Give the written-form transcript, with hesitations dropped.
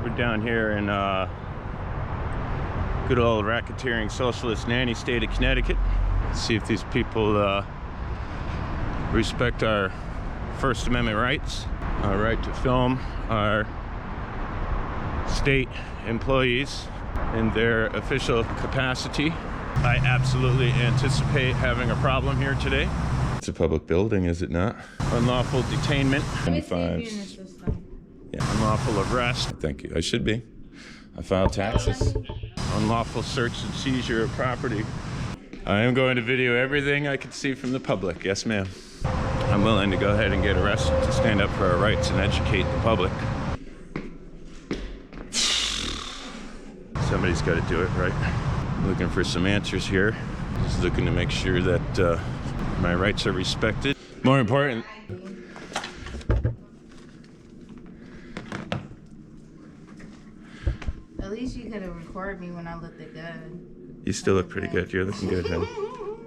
We're down here in good old racketeering socialist nanny state of Connecticut. Let's see if these people respect our First Amendment rights, our right to film our state employees in their official capacity. I absolutely anticipate having a problem here today. It's a public building, is it not? Unlawful detainment. Yeah, unlawful arrest. Thank you. I should be. I file taxes. Unlawful search and seizure of property. I am going to video everything I can see from the public. Yes, ma'am. I'm willing to go ahead and get arrested to stand up for our rights and educate the public. Somebody's got to do it, right? I'm looking for some answers here. Just looking to make sure that my rights are respected. More important. At least you could have recorded me when I looked good. You still look pretty good. You're looking good, honey.